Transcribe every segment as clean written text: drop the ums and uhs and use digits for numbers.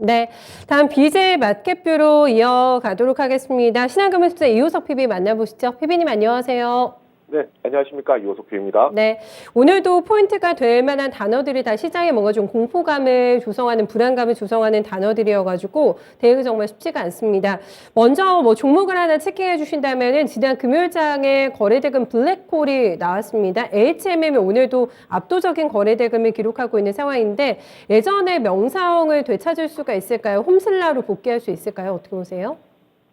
네, 다음 BJ 마켓뷰로 이어가도록 하겠습니다. 신한금융투자 이호석 PB 만나보시죠. PB님 안녕하세요. 네, 안녕하십니까. 이호석입니다. 네, 오늘도 포인트가 될 만한 단어들이 다 시장에 뭔가 좀 공포감을 조성하는, 불안감을 조성하는 단어들이어가지고 대응이 정말 쉽지가 않습니다. 먼저 뭐 종목을 하나 체킹해 주신다면은 지난 금요일장에 거래대금 블랙홀이 나왔습니다. HMM이 오늘도 압도적인 거래대금을 기록하고 있는 상황인데 예전의 명성을 되찾을 수가 있을까요? 홈슬라로 복귀할 수 있을까요? 어떻게 보세요?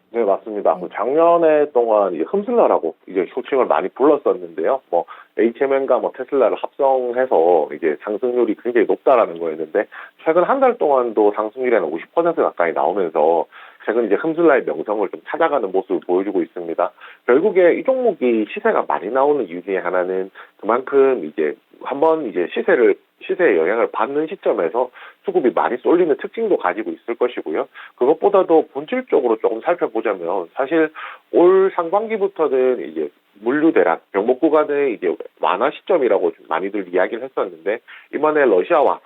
네, 맞습니다. 네. 작년에 동안 이제 흠슬라라고 이제 호칭을 많이 불렀었는데요. 뭐 HMM과 뭐 테슬라를 합성해서 이제 상승률이 굉장히 높다라는 거였는데 최근 한 달 동안도 상승률이 한 50% 가까이 나오면서 최근 이제 흠슬라의 명성을 좀 찾아가는 모습을 보여주고 있습니다. 결국에 이 종목이 시세가 많이 나오는 이유 중에 하나는 그만큼 이제 한번 이제 시세의 영향을 받는 시점에서 수급이 많이 쏠리는 특징도 가지고 있을 것이고요. 그것보다도 본질적으로 조금 살펴보자면 사실 올 상반기부터는 이제 물류 대란, 병목 구간의 이제 완화 시점이라고 좀 많이들 이야기를 했었는데 이번에 러시아와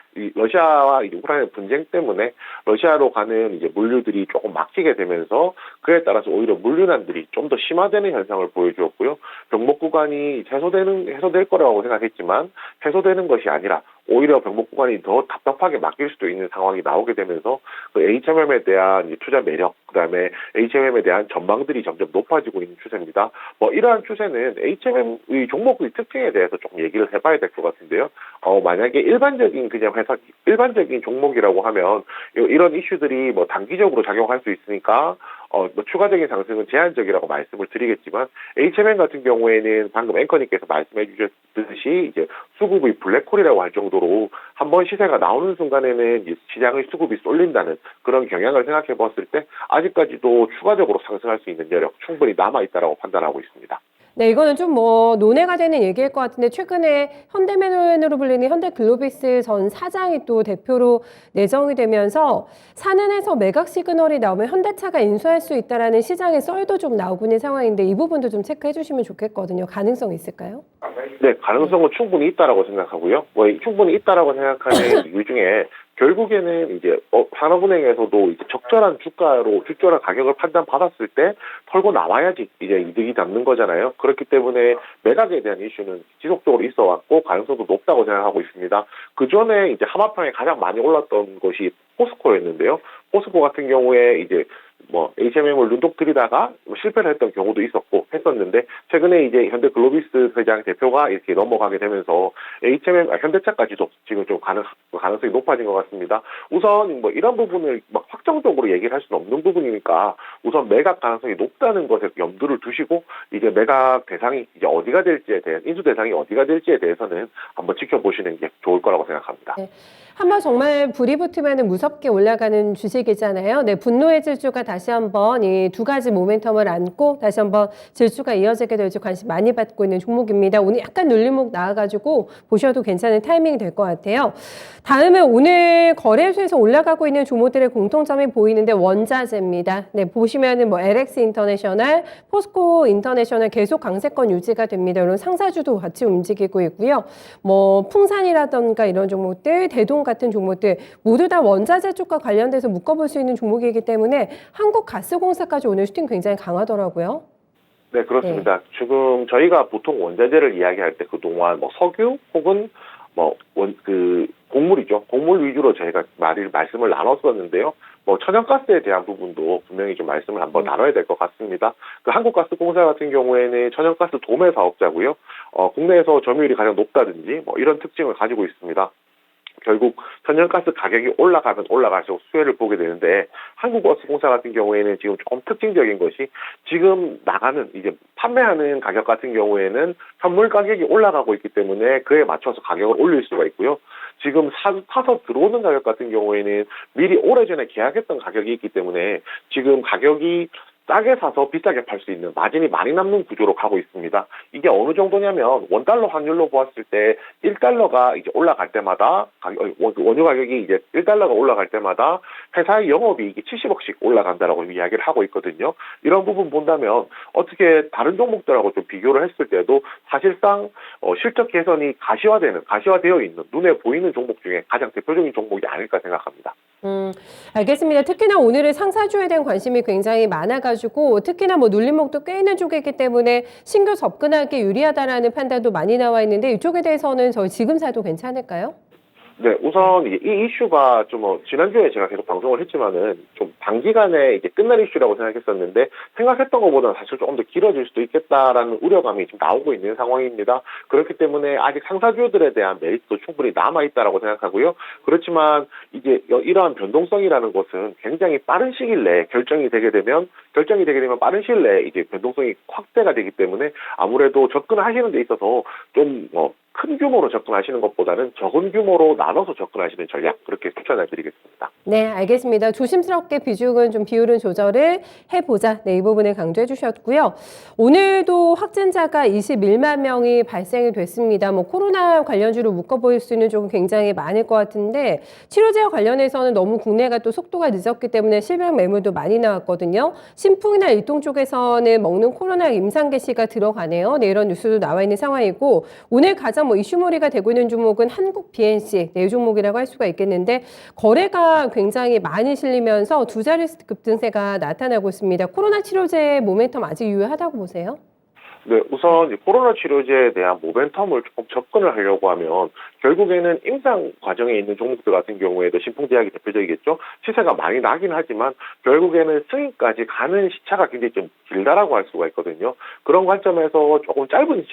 이제 우크라이나 분쟁 때문에 러시아로 가는 이제 물류들이 조금 막히게 되면서 그에 따라서 오히려 물류난들이 좀 더 심화되는 현상을 보여주었고요. 병목 구간이 해소될 거라고 생각했지만 해소되는 것이 아니라 오히려 병목 구간이 더 답답하게 맡길 수도 있는 상황이 나오게 되면서 그 HMM에 대한 이제 투자 매력, 그다음에 HMM에 대한 전망들이 점점 높아지고 있는 추세입니다. 뭐 이러한 추세는 HMM의 종목의 특징에 대해서 조금 얘기를 해봐야 될 것 같은데요. 만약에 일반적인 그냥 일반적인 종목이라고 하면 이런 이슈들이 뭐 단기적으로 작용할 수 있으니까 뭐 추가적인 상승은 제한적이라고 말씀을 드리겠지만 HMM 같은 경우에는 방금 앵커님께서 말씀해 주셨듯이 이제 수급의 블랙홀이라고 할 정도로 한번 시세가 나오는 순간에는 이제 시장의 수급이 쏠린다는 그런 경향을 생각해 봤을 때 아직까지도 추가적으로 상승할 수 있는 여력 충분히 남아 있다라고 판단하고 있습니다. 네, 이거는 좀 뭐 논의가 되는 얘기일 것 같은데 최근에 현대메론으로 불리는 현대글로비스 전 사장이 또 대표로 내정이 되면서 산은에서 매각 시그널이 나오면 현대차가 인수할 수 있다라는 시장의 썰도 좀 나오고 있는 상황인데 이 부분도 좀 체크해 주시면 좋겠거든요. 가능성 있을까요? 네, 가능성은 충분히 있다라고 생각하고요. 뭐 충분히 있다라고 생각하는 이유 중에 결국에는 이제 산업은행에서도 이제 적절한 가격을 판단받았을 때 털고 나와야지 이제 이득이 남는 거잖아요. 그렇기 때문에 매각에 대한 이슈는 지속적으로 있어 왔고 가능성도 높다고 생각하고 있습니다. 그 전에 이제 하마평에 가장 많이 올랐던 것이 포스코였는데요. 포스코 같은 경우에 이제 뭐 HMM을 눈독 들이다가 실패를 했던 경우도 했었는데 최근에 이제 현대글로비스 회장 대표가 이렇게 넘어가게 되면서 현대차까지도 지금 좀 가능성이 높아진 것 같습니다. 우선 뭐 이런 부분을 막 확정적으로 얘기를 할 수는 없는 부분이니까 우선 매각 가능성이 높다는 것에 염두를 두시고 이제 매각 대상이 이제 어디가 될지에 대한 인수 대상이 어디가 될지에 대해서는 한번 지켜보시는 게 좋을 거라고 생각합니다. 네. 한번 정말 불이 붙으면 무섭게 올라가는 주식이잖아요. 네, 분노의 질주가 다시 한번 이 두 가지 모멘텀을 안고 다시 한번 질주가 이어지게 될지 관심 많이 받고 있는 종목입니다. 오늘 약간 눌림목 나와가지고 보셔도 괜찮은 타이밍이 될 것 같아요. 다음은 오늘 거래소에서 올라가고 있는 종목들의 공통점이 보이는데 원자재입니다. 네, 보시면은 뭐 LX 인터내셔널, 포스코 인터내셔널 계속 강세권 유지가 됩니다. 이런 상사주도 같이 움직이고 있고요. 뭐 풍산이라던가 이런 종목들, 대동 같은 종목들 모두 다 원자재 쪽과 관련돼서 묶어볼 수 있는 종목이기 때문에 한국가스공사까지 오늘 슈팅 굉장히 강하더라고요. 네, 그렇습니다. 네. 지금 저희가 보통 원자재를 이야기할 때 그동안 뭐 석유 혹은 곡물이죠. 곡물 위주로 저희가 말씀을 나눴었는데요. 뭐 천연가스에 대한 부분도 분명히 좀 말씀을 한번 나눠야 될 것 같습니다. 그 한국가스공사 같은 경우에는 천연가스 도매 사업자고요. 국내에서 점유율이 가장 높다든지 뭐 이런 특징을 가지고 있습니다. 결국 천연가스 가격이 올라가면 올라갈수록 수혜를 보게 되는데 한국가스공사 같은 경우에는 지금 조금 특징적인 것이 지금 이제 판매하는 가격 같은 경우에는 현물 가격이 올라가고 있기 때문에 그에 맞춰서 가격을 올릴 수가 있고요. 지금 사서 들어오는 가격 같은 경우에는 미리 오래전에 계약했던 가격이 있기 때문에 지금 가격이 싸게 사서 비싸게 팔 수 있는 마진이 많이 남는 구조로 가고 있습니다. 이게 어느 정도냐면 원달러 환율로 보았을 때 1달러가 이제 올라갈 때마다 원유 가격이 이제 1달러가 올라갈 때마다 회사의 영업이익이 70억씩 올라간다라고 이야기를 하고 있거든요. 이런 부분 본다면 어떻게 다른 종목들하고 좀 비교를 했을 때도 사실상 실적 개선이 가시화되어 있는 눈에 보이는 종목 중에 가장 대표적인 종목이 아닐까 생각합니다. 알겠습니다. 특히나 오늘은 상사주에 대한 관심이 굉장히 많아가지고 특히나 뭐 눌림목도 꽤 있는 쪽이기 때문에 신규 접근하기 유리하다라는 판단도 많이 나와 있는데 이쪽에 대해서는 저희 지금 사도 괜찮을까요? 네, 우선 이 이슈가 좀 지난주에 제가 계속 방송을 했지만은 좀 단기간에 이제 끝날 이슈라고 생각했었는데 생각했던 것보다는 사실 조금 더 길어질 수도 있겠다라는 우려감이 지금 나오고 있는 상황입니다. 그렇기 때문에 아직 상사주들에 대한 메리트도 충분히 남아 있다라고 생각하고요. 그렇지만 이제 이러한 변동성이라는 것은 굉장히 빠른 시일 내에 결정이 되게 되면 빠른 시일 내에 이제 변동성이 확대가 되기 때문에 아무래도 접근하시는 데 있어서 좀 큰 규모로 접근하시는 것보다는 적은 규모로 나눠서 접근하시는 전략 그렇게 추천을 드리겠습니다. 네, 알겠습니다. 조심스럽게 비율은 조절을 해보자. 네, 이 부분을 강조해 주셨고요. 오늘도 확진자가 21만 명이 발생이 됐습니다. 뭐 코로나 관련주로 묶어보일 수는 좀 굉장히 많을 것 같은데 치료제와 관련해서는 너무 국내가 또 속도가 늦었기 때문에 실명 매물도 많이 나왔거든요. 신풍이나 일동 쪽에서는 먹는 코로나 임상 개시가 들어가네요. 네, 이런 뉴스도 나와 있는 상황이고 오늘 가장 뭐 이슈몰이가 되고 있는 종목은 한국 BNC 네, 종목이라고 할 수가 있겠는데 거래가 굉장히 많이 실리면서 두 자릿수 급등세가 나타나고 있습니다. 코로나 치료제의 모멘텀 아직 유효하다고 보세요? 네, 우선 코로나 치료제에 대한 모멘텀을 조금 접근을 하려고 하면 결국에는 임상 과정에 있는 종목들 같은 경우에도 신풍제약이 대표적이겠죠. 시세가 많이 나긴 하지만 결국에는 승인까지 가는 시차가 굉장히 좀 길다라고 할 수가 있거든요. 그런 관점에서 조금 짧은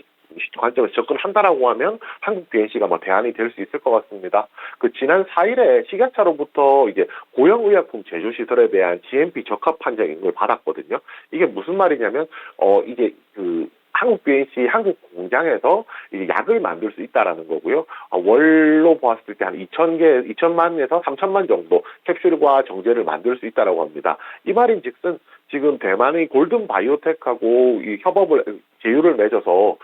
관점에서 접근한다라고 하면 한국 BNC가 대안이 될 수 있을 것 같습니다. 그 지난 4일에 식약처로부터 이제 고형의약품 제조시설에 대한 GMP 적합 판정을 받았거든요. 이게 무슨 말이냐면 이제 한국 BNC 한국 공장에서 이제 약을 만들 수 있다라는 거고요. 월로 보았을 때 한 2천만에서 3천만 정도 캡슐과 정제를 만들 수 있다라고 합니다. 이 말인즉슨 지금 대만의 골든 바이오텍하고 이 제휴를 맺어서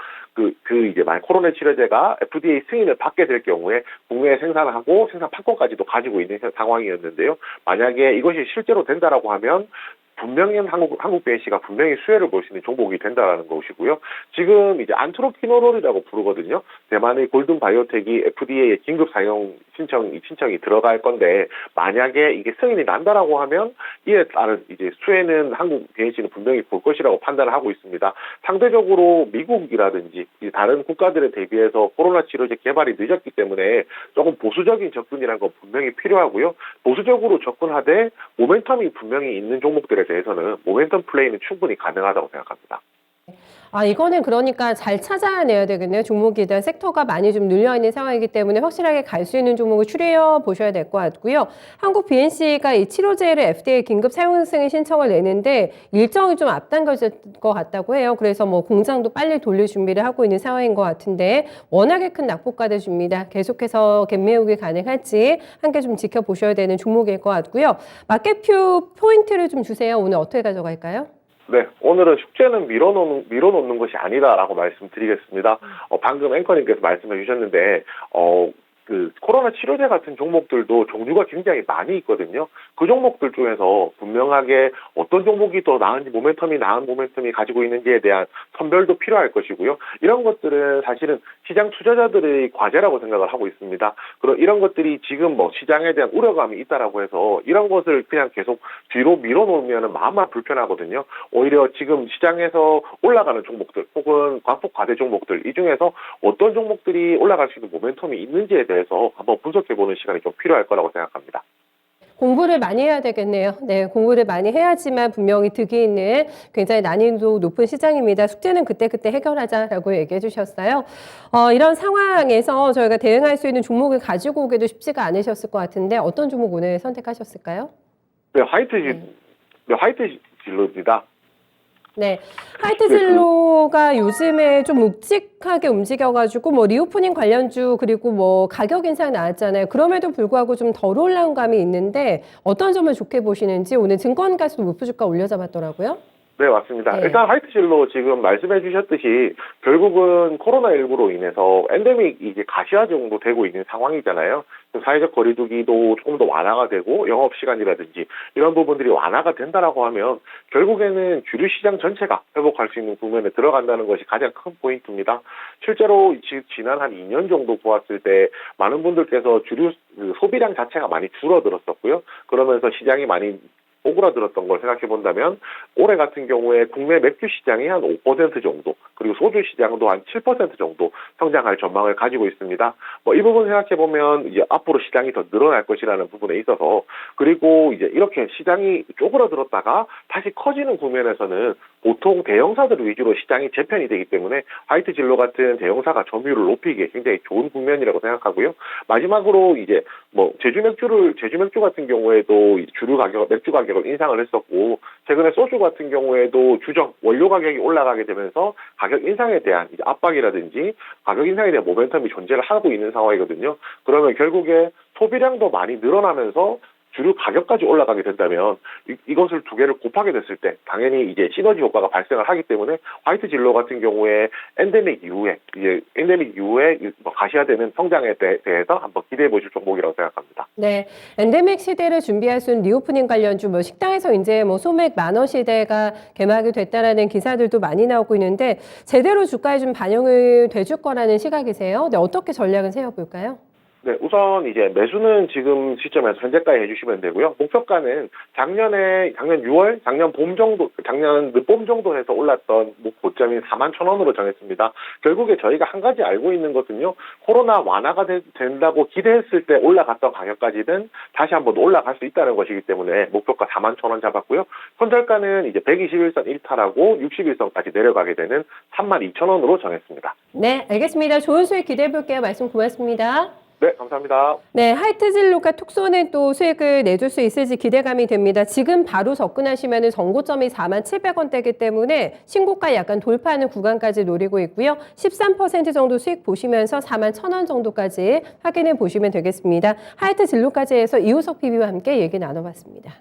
이제 만약 코로나 치료제가 FDA 승인을 받게 될 경우에 국내에 생산을 하고 생산 판권까지도 가지고 있는 상황이었는데요. 만약에 이것이 실제로 된다라고 하면 분명히 한국 BNC가 분명히 수혜를 볼 수 있는 종목이 된다라는 것이고요. 지금 이제 안트로키노롤이라고 부르거든요. 대만의 골든 바이오텍이 FDA에 긴급 사용 신청이 들어갈 건데 만약에 이게 승인이 난다라고 하면 이에 따른 이제 수혜는 한국 BNC는 분명히 볼 것이라고 판단을 하고 있습니다. 상대적으로 미국이라든지 다른 국가들에 대비해서 코로나 치료제 개발이 늦었기 때문에 조금 보수적인 접근이라는 건 분명히 필요하고요. 보수적으로 접근하되 모멘텀이 분명히 있는 종목들에 대해서는 모멘텀 플레이는 충분히 가능하다고 생각합니다. 이거는 그러니까 잘 찾아내야 되겠네요. 종목에 대한 섹터가 많이 좀 눌려있는 상황이기 때문에 확실하게 갈 수 있는 종목을 추려 보셔야 될 것 같고요. 한국 BNC가 이 치료제를 FDA 긴급 사용 승인 신청을 내는데 일정이 좀 앞당겨질 것 같다고 해요. 그래서 뭐 공장도 빨리 돌릴 준비를 하고 있는 상황인 것 같은데 워낙에 큰 낙폭가들 줍니다. 계속해서 갭매우기 가능할지 함께 좀 지켜보셔야 되는 종목일 것 같고요. 마켓뷰 포인트를 좀 주세요. 오늘 어떻게 가져갈까요? 네, 오늘은 숙제는 밀어놓는 것이 아니다라고 말씀드리겠습니다. 방금 앵커님께서 말씀해 주셨는데, 코로나 치료제 같은 종목들도 종류가 굉장히 많이 있거든요. 그 종목들 중에서 분명하게 어떤 종목이 더 나은 모멘텀이 가지고 있는지에 대한 선별도 필요할 것이고요. 이런 것들은 사실은 시장 투자자들의 과제라고 생각을 하고 있습니다. 그럼 이런 것들이 지금 시장에 대한 우려감이 있다라고 해서 이런 것을 그냥 계속 뒤로 밀어놓으면 마음만 불편하거든요. 오히려 지금 시장에서 올라가는 종목들 혹은 광폭 과대 종목들 이 중에서 어떤 종목들이 올라갈 수 있는 모멘텀이 있는지에 대해서 한번 분석해보는 시간이 좀 필요할 거라고 생각합니다. 공부를 많이 해야 되겠네요. 네, 공부를 많이 해야지만 분명히 득이 있는 굉장히 난이도 높은 시장입니다. 숙제는 그때그때 해결하자라고 얘기해 주셨어요. 이런 상황에서 저희가 대응할 수 있는 종목을 가지고 오기도 쉽지가 않으셨을 것 같은데 어떤 종목 오늘 선택하셨을까요? 네, 화이트 진로입니다. 네, 화이트진로가 요즘에 좀 묵직하게 움직여가지고 뭐 리오프닝 관련주 그리고 뭐 가격 인상 나왔잖아요. 그럼에도 불구하고 좀 덜 올라온 감이 있는데 어떤 점을 좋게 보시는지 오늘 증권가에서도 목표 주가 올려잡았더라고요. 네, 맞습니다. 네. 일단 화이트진로 지금 말씀해 주셨듯이 결국은 코로나19로 인해서 엔데믹 이제 가시화 정도 되고 있는 상황이잖아요. 사회적 거리두기도 조금 더 완화가 되고 영업시간이라든지 이런 부분들이 완화가 된다라고 하면 결국에는 주류 시장 전체가 회복할 수 있는 국면에 들어간다는 것이 가장 큰 포인트입니다. 실제로 지난 한 2년 정도 보았을 때 많은 분들께서 주류 소비량 자체가 많이 줄어들었었고요. 그러면서 시장이 많이 오그라들었던 걸 생각해 본다면 올해 같은 경우에 국내 맥주 시장이 한 5% 정도 그리고 소주 시장도 한 7% 정도 성장할 전망을 가지고 있습니다. 이 부분 생각해 보면 이제 앞으로 시장이 더 늘어날 것이라는 부분에 있어서 그리고 이제 이렇게 시장이 쪼그라들었다가 다시 커지는 국면에서는 보통 대형사들 위주로 시장이 재편이 되기 때문에 화이트진로 같은 대형사가 점유율을 높이기에 굉장히 좋은 국면이라고 생각하고요. 마지막으로 이제 제주 맥주 같은 경우에도 주류 가격, 맥주 가격을 인상을 했었고, 최근에 소주 같은 경우에도 주정, 원료 가격이 올라가게 되면서 가격 인상에 대한 이제 압박이라든지 가격 인상에 대한 모멘텀이 존재를 하고 있는 상황이거든요. 그러면 결국에 소비량도 많이 늘어나면서 주류 가격까지 올라가게 된다면 이것을 두 개를 곱하게 됐을 때 당연히 이제 시너지 효과가 발생을 하기 때문에 화이트진로 같은 경우에 엔데믹 이후에 가시화되는 성장에 대해서 한번 기대해 보실 종목이라고 생각합니다. 네, 엔데믹 시대를 준비할 수 있는 리오프닝 관련주, 식당에서 이제 소맥 만원 시대가 개막이 됐다라는 기사들도 많이 나오고 있는데 제대로 주가에 좀 반영이 돼줄 거라는 시각이세요? 네, 어떻게 전략을 세워볼까요? 네, 우선 이제 매수는 지금 시점에서 현재가에 해주시면 되고요. 목표가는 작년 6월, 작년 늦봄 정도 해서 올랐던 고점인 41,000원으로 정했습니다. 결국에 저희가 한 가지 알고 있는 것은요, 코로나 완화가 된다고 기대했을 때 올라갔던 가격까지는 다시 한번 올라갈 수 있다는 것이기 때문에 목표가 41,000원 잡았고요. 손절가는 이제 121선 1타라고 61선까지 내려가게 되는 32,000원으로 정했습니다. 네, 알겠습니다. 좋은 수익 기대해 볼게요. 말씀 고맙습니다. 네, 감사합니다. 네, 화이트진로가 톡 쏘는 또 수익을 내줄 수 있을지 기대감이 됩니다. 지금 바로 접근하시면 전고점이 47,700원대이기 때문에 신고가 약간 돌파하는 구간까지 노리고 있고요. 13% 정도 수익 보시면서 41,000원 정도까지 확인해 보시면 되겠습니다. 화이트진로까지 해서 이호석 PB와 함께 얘기 나눠봤습니다.